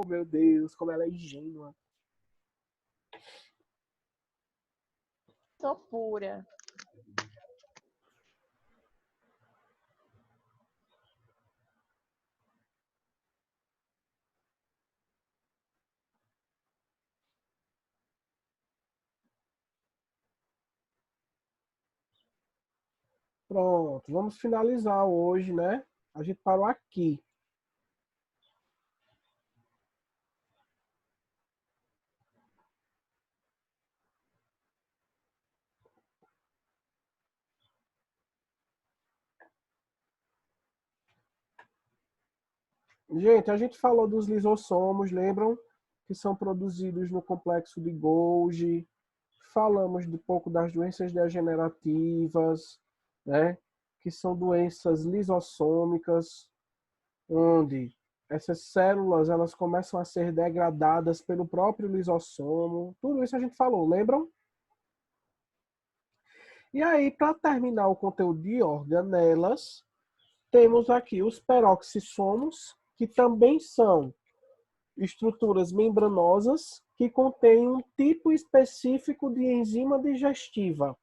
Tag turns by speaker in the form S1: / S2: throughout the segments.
S1: Oh, meu Deus, como ela é ingênua.
S2: Sou pura.
S1: Pronto, vamos finalizar hoje, né? A gente parou aqui. Gente, a gente falou dos lisossomos, lembram? Que são produzidos no complexo de Golgi. Falamos um pouco das doenças degenerativas, né? Que são doenças lisossômicas, onde essas células elas começam a ser degradadas pelo próprio lisossomo. Tudo isso a gente falou, lembram? E aí, para terminar o conteúdo de organelas, temos aqui os peroxissomos, que também são estruturas membranosas que contêm um tipo específico de enzima digestiva,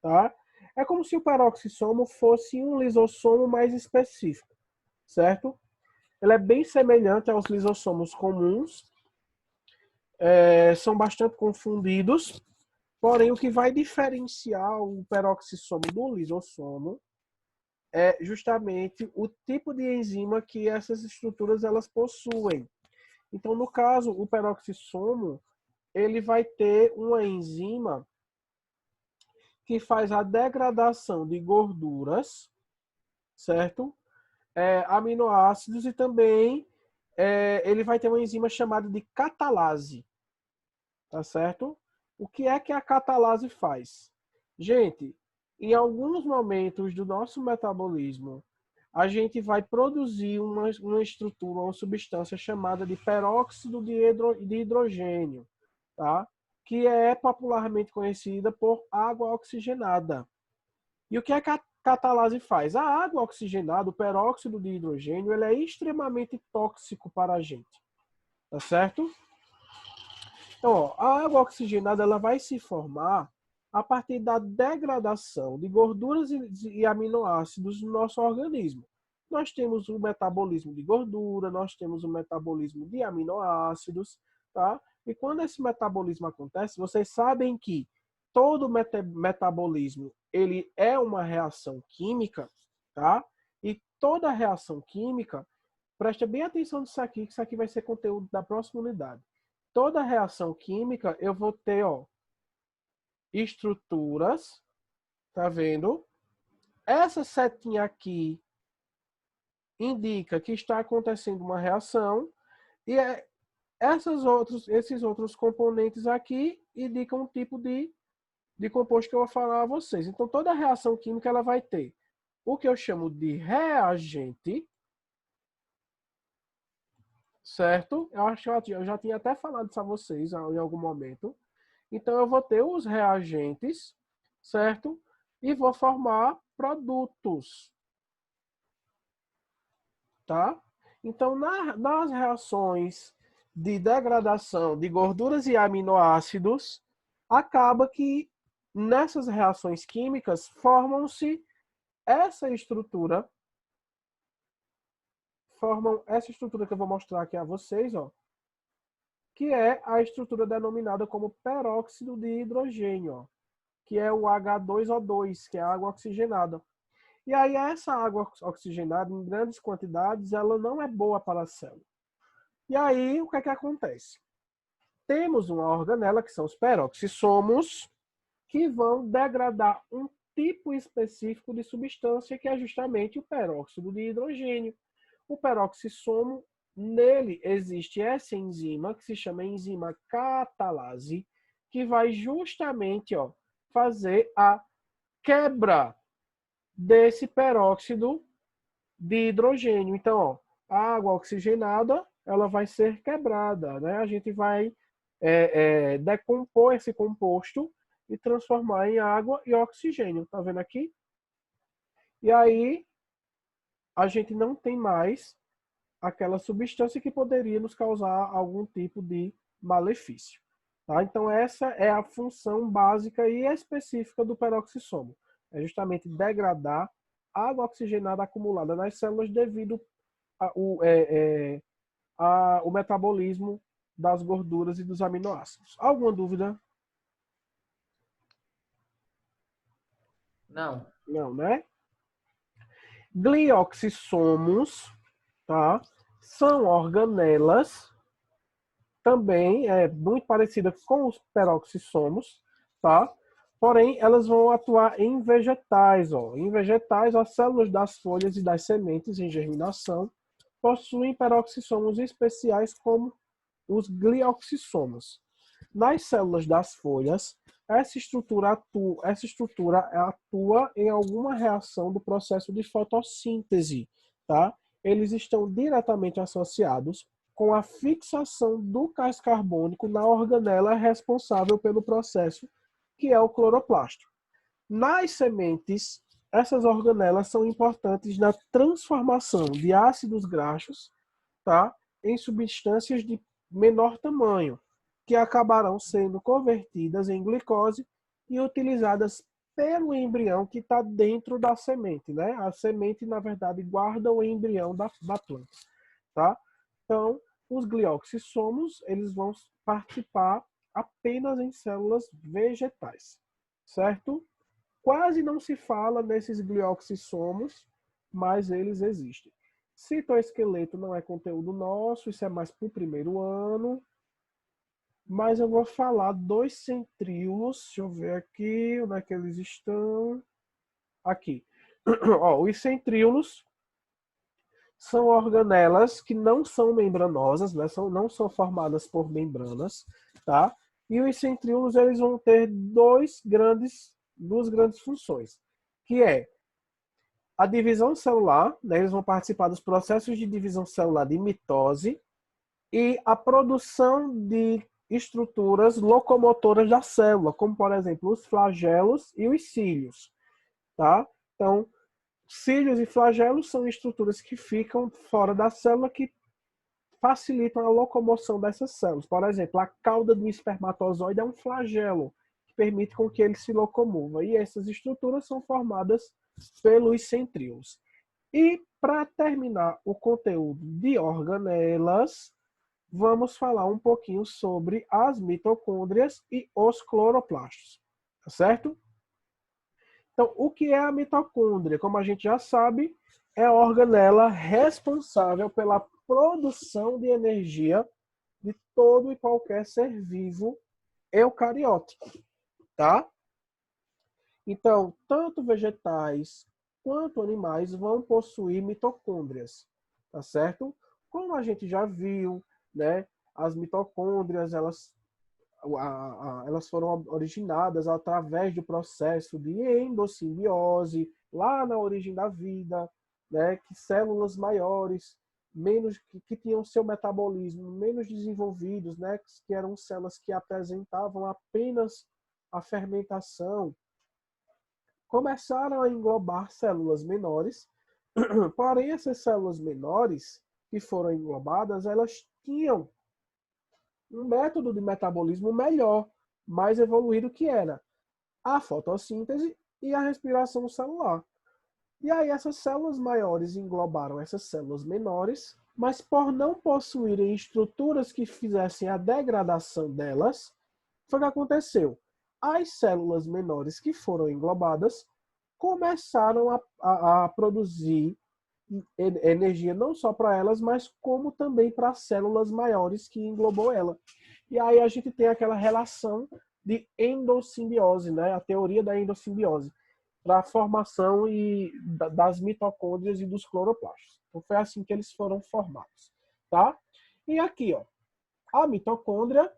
S1: tá? É como se o peroxissomo fosse um lisossomo mais específico, certo? Ele é bem semelhante aos lisossomos comuns, são bastante confundidos, porém o que vai diferenciar o peroxissomo do lisossomo é justamente o tipo de enzima que essas estruturas elas possuem. Então, no caso, o peroxissomo, ele vai ter uma enzima que faz a degradação de gorduras, certo? Aminoácidos e também ele vai ter uma enzima chamada de catalase, tá certo? O que é que a catalase faz? Gente, em alguns momentos do nosso metabolismo, a gente vai produzir uma estrutura, uma substância chamada de peróxido de hidrogênio, tá? Que é popularmente conhecida por água oxigenada. E o que a catalase faz? A água oxigenada, o peróxido de hidrogênio, ele é extremamente tóxico para a gente, tá certo? Então, ó, a água oxigenada ela vai se formar a partir da degradação de gorduras e aminoácidos no nosso organismo. Nós temos o metabolismo de gordura, nós temos o metabolismo de aminoácidos, tá? E quando esse metabolismo acontece, vocês sabem que todo metabolismo ele é uma reação química, tá? E toda reação química, presta bem atenção nisso aqui, que isso aqui vai ser conteúdo da próxima unidade. Toda reação química eu vou ter, ó, estruturas, tá vendo? Essa setinha aqui indica que está acontecendo uma reação e esses outros componentes aqui indicam um tipo de composto que eu vou falar a vocês. Então, toda reação química ela vai ter o que eu chamo de reagente, certo? Eu acho que eu já tinha até falado isso a vocês em algum momento. Então, eu vou ter os reagentes, certo? E vou formar produtos, tá? Então, nas reações de degradação de gorduras e aminoácidos, acaba que nessas reações químicas formam-se essa estrutura, formam essa estrutura que eu vou mostrar aqui a vocês, ó, que é a estrutura denominada como peróxido de hidrogênio, ó, que é o H2O2, que é a água oxigenada. E aí essa água oxigenada em grandes quantidades, ela não é boa para a célula. E aí o que é que acontece? Temos uma organela, que são os peroxissomos, que vão degradar um tipo específico de substância, que é justamente o peróxido de hidrogênio. O peroxissomo, nele existe essa enzima, que se chama enzima catalase, que vai justamente, ó, fazer a quebra desse peróxido de hidrogênio. Então, ó, a água oxigenada ela vai ser quebrada, né? A gente vai decompor esse composto e transformar em água e oxigênio. Tá vendo aqui? E aí a gente não tem mais aquela substância que poderia nos causar algum tipo de malefício. Tá? Então, essa é a função básica e específica do peroxissomo. É justamente degradar a água oxigenada acumulada nas células devido ao metabolismo das gorduras e dos aminoácidos. Alguma dúvida?
S3: Não.
S1: Não, né? Glioxissomos, tá? São organelas, também muito parecidas com os peroxissomos, tá? Porém, elas vão atuar em vegetais, ó. Em vegetais, as células das folhas e das sementes em germinação possuem peroxissomos especiais como os glioxissomos. Nas células das folhas, essa estrutura atua em alguma reação do processo de fotossíntese, tá? Eles estão diretamente associados com a fixação do gás carbônico na organela responsável pelo processo, que é o cloroplasto. Nas sementes, essas organelas são importantes na transformação de ácidos graxos, tá, em substâncias de menor tamanho, que acabarão sendo convertidas em glicose e utilizadas pelo embrião que está dentro da semente, né? A semente, na verdade, guarda o embrião da planta, tá? Então, os glioxissomos, eles vão participar apenas em células vegetais, certo? Quase não se fala nesses glioxissomos, mas eles existem. Citoesqueleto não é conteúdo nosso, isso é mais para o primeiro ano. Mas eu vou falar dos centríolos. Deixa eu ver aqui, onde é que eles estão. Aqui. Ó, os centríolos são organelas que não são membranosas, né? Não são formadas por membranas, tá? E os centríolos, eles vão ter duas grandes funções, que é a divisão celular, né? Eles vão participar dos processos de divisão celular de mitose e a produção de estruturas locomotoras da célula, como, por exemplo, os flagelos e os cílios, tá? Então, cílios e flagelos são estruturas que ficam fora da célula que facilitam a locomoção dessas células. Por exemplo, a cauda do espermatozoide é um flagelo que permite com que ele se locomova. E essas estruturas são formadas pelos centríolos. E para terminar o conteúdo de organelas, vamos falar um pouquinho sobre as mitocôndrias e os cloroplastos, tá certo? Então, o que é a mitocôndria? Como a gente já sabe, é a organela responsável pela produção de energia de todo e qualquer ser vivo eucariótico, tá? Então, tanto vegetais quanto animais vão possuir mitocôndrias, tá certo? Como a gente já viu, né? As mitocôndrias, elas foram originadas através do processo de endossimbiose, lá na origem da vida, né? Que células maiores, que tinham seu metabolismo menos desenvolvidos, né? Que eram células que apresentavam apenas a fermentação, começaram a englobar células menores, porém essas células menores que foram englobadas, elas tinham um método de metabolismo melhor, mais evoluído, que era a fotossíntese e a respiração celular. E aí essas células maiores englobaram essas células menores, mas por não possuírem estruturas que fizessem a degradação delas, foi o que aconteceu. As células menores que foram englobadas começaram a produzir energia não só para elas, mas como também para as células maiores que englobou ela. E aí a gente tem aquela relação de endossimbiose, né? A teoria da endossimbiose, para a formação das mitocôndrias e dos cloroplastos. Então foi assim que eles foram formados, tá? E aqui, ó, a mitocôndria,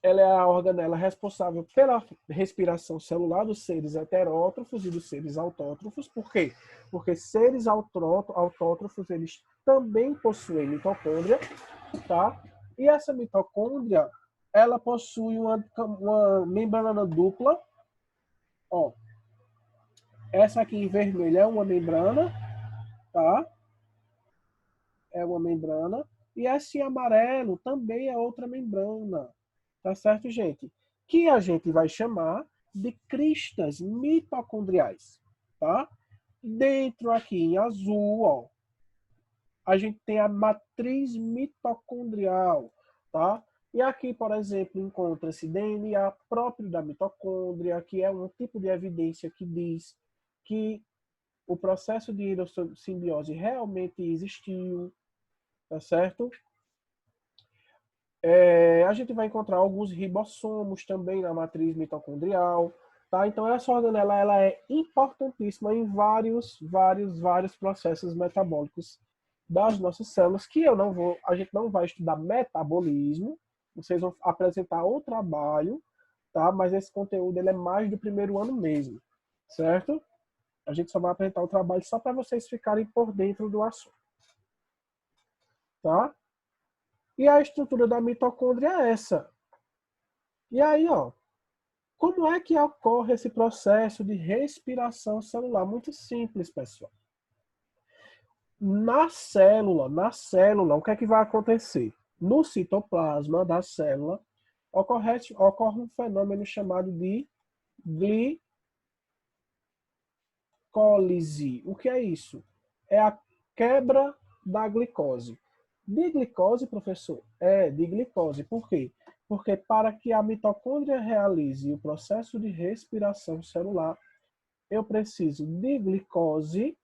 S1: ela é a organela responsável pela respiração celular dos seres heterótrofos e dos seres autótrofos. Por quê? Porque seres autótrofos, eles também possuem mitocôndria, tá? E essa mitocôndria, ela possui uma membrana dupla. Ó, essa aqui em vermelho é uma membrana, tá? é uma membrana, e essa em amarelo também é outra membrana. Tá certo, gente? Que a gente vai chamar de cristas mitocondriais, tá? Dentro aqui em azul, ó, a gente tem a matriz mitocondrial, tá? E aqui, por exemplo, encontra-se DNA próprio da mitocôndria, que é um tipo de evidência que diz que o processo de hidrossimbiose realmente existiu, tá certo? A gente vai encontrar alguns ribossomos também na matriz mitocondrial, tá? Então essa organela ela é importantíssima em vários processos metabólicos das nossas células, que a gente não vai estudar metabolismo, vocês vão apresentar o trabalho, tá? Mas esse conteúdo ele é mais do primeiro ano mesmo, certo? A gente só vai apresentar o trabalho só para vocês ficarem por dentro do assunto, tá? E a estrutura da mitocôndria é essa. E aí, ó, como é que ocorre esse processo de respiração celular? Muito simples, pessoal. Na célula, o que é que vai acontecer? No citoplasma da célula, ocorre um fenômeno chamado de glicólise. O que é isso? É a quebra da glicose. De glicose, professor? De glicose. Por quê? Porque para que a mitocôndria realize o processo de respiração celular, eu preciso de glicose,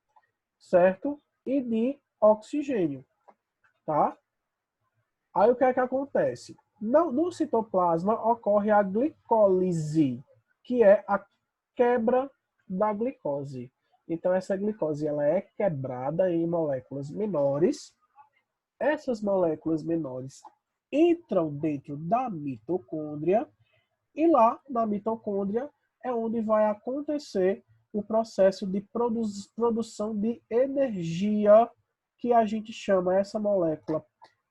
S1: certo? E de oxigênio, tá? Aí o que é que acontece? No citoplasma ocorre a glicólise, que é a quebra da glicose. Então essa glicose ela é quebrada em moléculas menores. Essas moléculas menores entram dentro da mitocôndria e lá na mitocôndria é onde vai acontecer o processo de produção de energia, que a gente chama essa molécula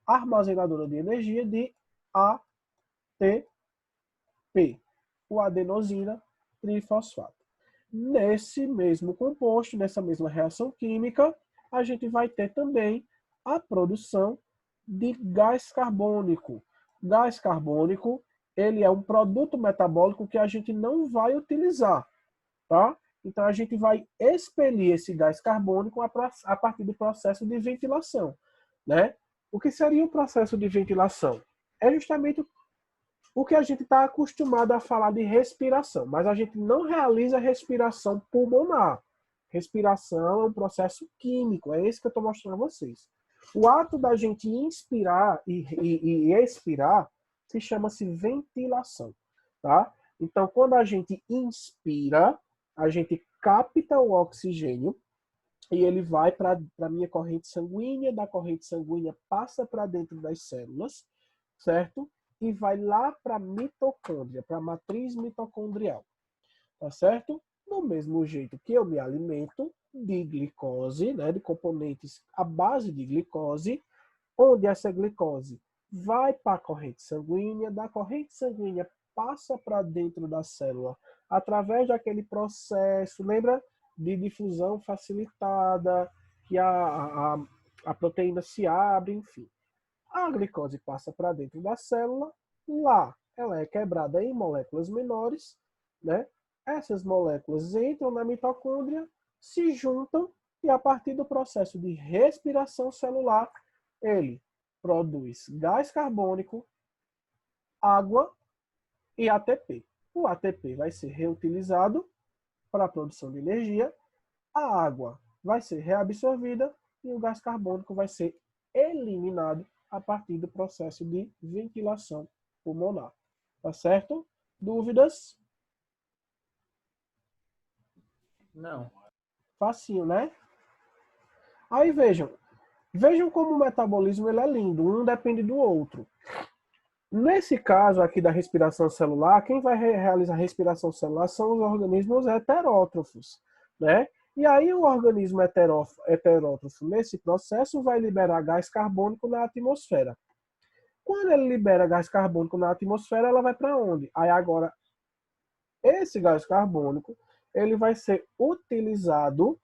S1: armazenadora de energia de ATP, o adenosina trifosfato. Nesse mesmo composto, nessa mesma reação química, a gente vai ter também a produção de gás carbônico. Gás carbônico, ele é um produto metabólico que a gente não vai utilizar, tá? Então a gente vai expelir esse gás carbônico a partir do processo de ventilação, né? O que seria o processo de ventilação? É justamente o que a gente está acostumado a falar de respiração, mas a gente não realiza respiração pulmonar. Respiração é um processo químico, é esse que eu estou mostrando a vocês. O ato da gente inspirar e expirar se chama-se ventilação, tá? Então, quando a gente inspira, a gente capta o oxigênio e ele vai para a minha corrente sanguínea, da corrente sanguínea passa para dentro das células, certo? E vai lá para a mitocôndria, para a matriz mitocondrial, tá certo? Do mesmo jeito que eu me alimento de glicose, né, de componentes à base de glicose, onde essa glicose vai para a corrente sanguínea, da corrente sanguínea passa para dentro da célula, através daquele processo, lembra? De difusão facilitada, que a proteína se abre, enfim. A glicose passa para dentro da célula, lá ela é quebrada em moléculas menores, né? Essas moléculas entram na mitocôndria, se juntam e a partir do processo de respiração celular, ele produz gás carbônico, água e ATP. O ATP vai ser reutilizado para a produção de energia, a água vai ser reabsorvida e o gás carbônico vai ser eliminado a partir do processo de ventilação pulmonar. Tá certo? Dúvidas?
S3: Não.
S1: Facinho, né? Aí vejam como o metabolismo ele é lindo, um depende do outro. Nesse caso aqui da respiração celular, quem vai realizar a respiração celular são os organismos heterótrofos, né? E aí o organismo heterótrofo, nesse processo, vai liberar gás carbônico na atmosfera. Quando ele libera gás carbônico na atmosfera, ela vai para onde? Aí agora, esse gás carbônico, ele vai ser utilizado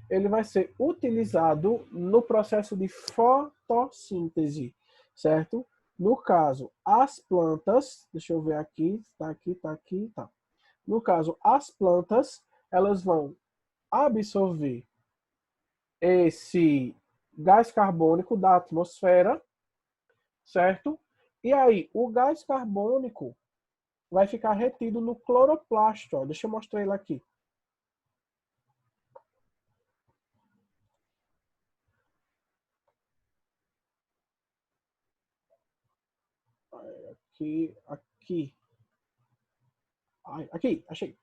S1: ele vai ser utilizado no processo de fotossíntese, certo? No caso, as plantas, deixa eu ver aqui, tá aqui, tá aqui, tá. No caso, as plantas, elas vão absorver esse gás carbônico da atmosfera, certo? E aí, o gás carbônico vai ficar retido no cloroplasto, ó. Deixa eu mostrar ele aqui. Aqui. Ai, aqui, achei.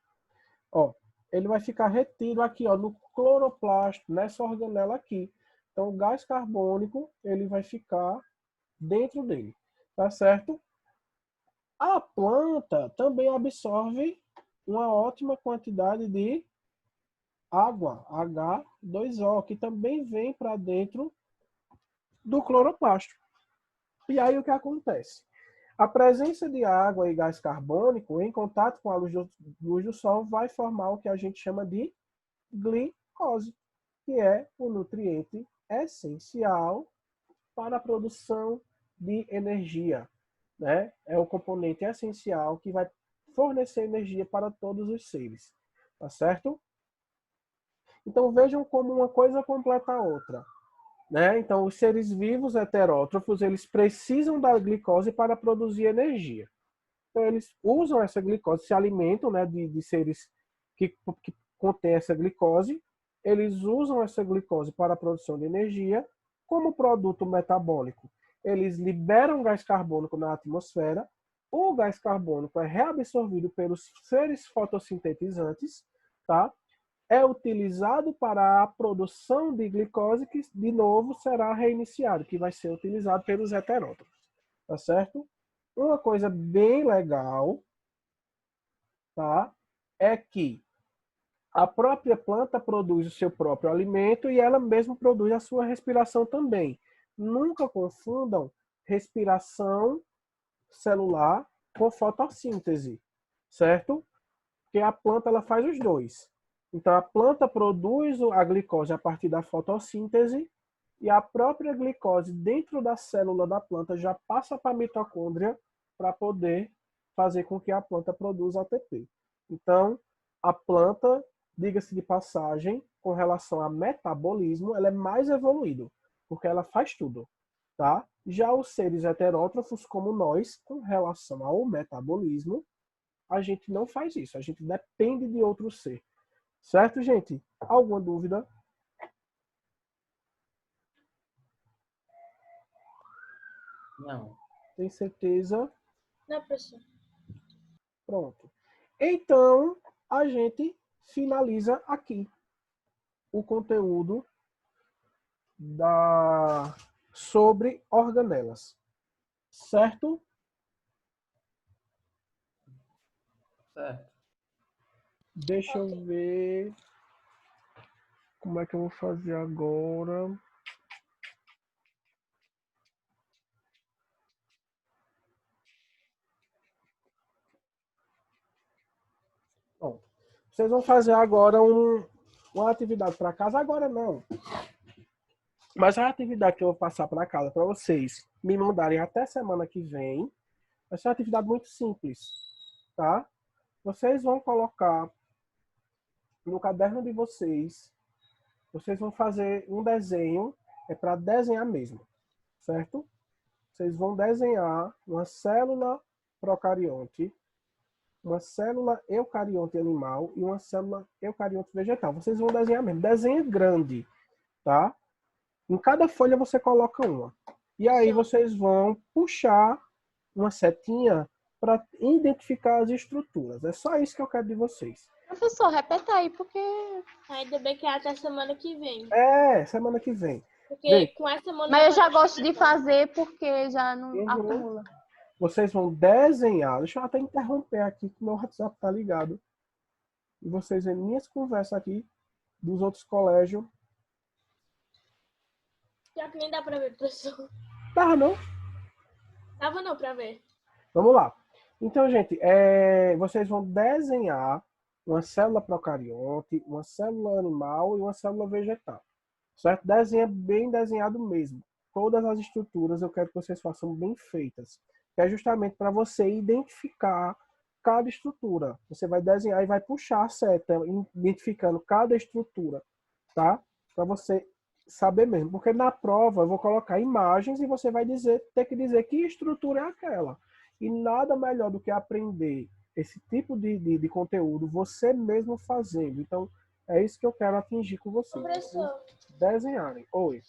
S1: Ó, ele vai ficar retido aqui, ó, no cloroplasto, nessa organela aqui. Então, o gás carbônico, ele vai ficar dentro dele, tá certo? A planta também absorve uma ótima quantidade de água, H2O, que também vem para dentro do cloroplasto. E aí o que acontece? A presença de água e gás carbônico em contato com a luz do sol vai formar o que a gente chama de glicose, que é o nutriente essencial para a produção de energia, né? É o componente essencial que vai fornecer energia para todos os seres, tá certo? Então vejam como uma coisa completa a outra, né? Então os seres vivos heterótrofos, eles precisam da glicose para produzir energia. Então eles usam essa glicose, se alimentam, né, de seres que contêm essa glicose, eles usam essa glicose para a produção de energia como produto metabólico. Eles liberam gás carbônico na atmosfera, o gás carbônico é reabsorvido pelos seres fotossintetizantes, tá? É utilizado para a produção de glicose, que de novo será reiniciado, que vai ser utilizado pelos heterótrofos, tá certo? Uma coisa bem legal, tá? É que a própria planta produz o seu próprio alimento e ela mesma produz a sua respiração também. Nunca confundam respiração celular com fotossíntese, certo? Porque a planta ela faz os dois. Então a planta produz a glicose a partir da fotossíntese e a própria glicose dentro da célula da planta já passa para a mitocôndria para poder fazer com que a planta produza ATP. Então, a planta, diga-se de passagem, com relação a metabolismo, ela é mais evoluída, porque ela faz tudo, tá? Já os seres heterótrofos, como nós, com relação ao metabolismo, a gente não faz isso, a gente depende de outro ser. Certo, gente? Alguma dúvida?
S3: Não.
S1: Tem certeza?
S2: Não, professor.
S1: Pronto. Então, a gente finaliza aqui o conteúdo sobre organelas. Certo?
S3: Certo.
S1: Deixa eu ver como é que eu vou fazer agora. Bom, vocês vão fazer agora uma atividade para casa. Agora não. Mas a atividade que eu vou passar para casa para vocês me mandarem até semana que vem vai ser uma atividade muito simples, tá? Vocês vão colocar no caderno de vocês, vocês vão fazer um desenho, é para desenhar mesmo, certo? Vocês vão desenhar uma célula procarionte, uma célula eucarionte animal e uma célula eucarionte vegetal. Vocês vão desenhar mesmo. Desenho grande, tá? Em cada folha você coloca uma. E aí vocês vão puxar uma setinha para identificar as estruturas. É só isso que eu quero de vocês.
S2: Professor, repete aí, porque ainda bem que é até semana que vem.
S1: É, semana que vem.
S2: Porque
S1: Vem.
S2: com essa semana...
S4: Mas eu já gosto de fazer porque já não
S1: Uhum.
S4: acumula.
S1: Vocês vão desenhar. Deixa eu até interromper aqui, que meu WhatsApp tá ligado. E vocês veem minhas conversas aqui dos outros colégios.
S2: Já que nem dá pra ver, professor.
S1: Tá, não?
S2: Tava não pra ver.
S1: Vamos lá. Então, gente, vocês vão desenhar uma célula procarionte, uma célula animal e uma célula vegetal. Certo? Desenha bem desenhado mesmo. Todas as estruturas eu quero que vocês façam bem feitas. Que é justamente para você identificar cada estrutura. Você vai desenhar e vai puxar a seta, identificando cada estrutura, tá? Para você saber mesmo. Porque na prova eu vou colocar imagens e você vai ter que dizer que estrutura é aquela. E nada melhor do que aprender esse tipo de conteúdo você mesmo fazendo. Então, é isso que eu quero atingir com vocês.
S2: Professor,
S1: Desenharem. Oi.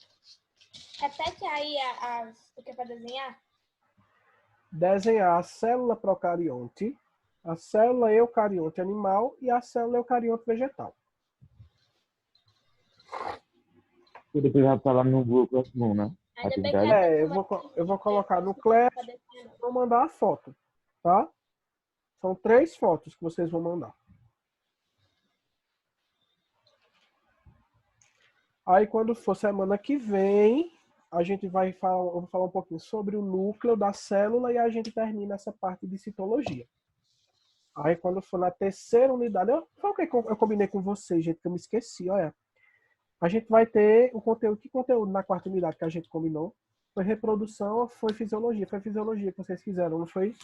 S2: repete aí o que é para desenhar?
S1: Desenhar a célula procarionte, a célula eucarionte animal e a célula eucarionte vegetal.
S5: E depois vai estar lá no Google Classroom, né?
S2: Ainda bem que
S5: Atividade.
S2: até
S1: Eu vou colocar no Class e vou mandar a foto, tá? São 3 fotos que vocês vão mandar. Aí, quando for semana que vem, a gente vai falar, eu vou falar um pouquinho sobre o núcleo da célula e a gente termina essa parte de citologia. Aí, quando for na terceira unidade, foi o que eu combinei com vocês, gente, que eu me esqueci, olha. A gente vai ter o conteúdo. Que conteúdo na quarta unidade que a gente combinou? Foi reprodução ou foi fisiologia? Foi fisiologia que vocês fizeram, não foi?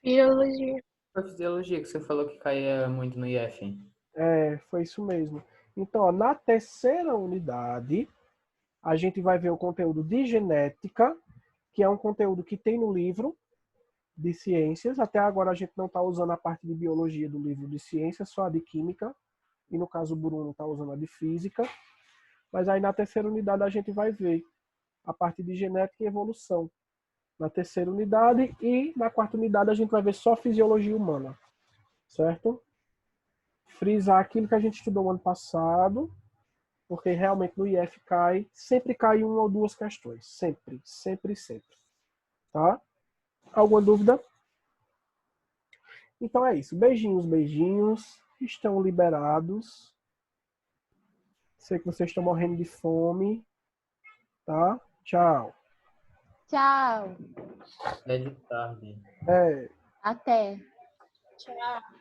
S2: Biologia.
S3: Foi fisiologia que você falou que caía muito no IF, hein?
S1: Foi isso mesmo. Então, ó, na terceira unidade, a gente vai ver o conteúdo de genética, que é um conteúdo que tem no livro de ciências. Até agora a gente não está usando a parte de biologia do livro de ciências, só a de química. E no caso o Bruno está usando a de física. Mas aí na terceira unidade a gente vai ver a parte de genética e evolução. Na terceira unidade e na quarta unidade a gente vai ver só fisiologia humana. Certo? Frisar aquilo que a gente estudou no ano passado, porque realmente no IF sempre cai uma ou duas questões. Sempre, sempre, sempre. Tá? Alguma dúvida? Então é isso. Beijinhos, beijinhos. Estão liberados. Sei que vocês estão morrendo de fome. Tá? Tchau.
S4: Tchau.
S3: É de tarde.
S1: É.
S4: Até.
S2: Tchau.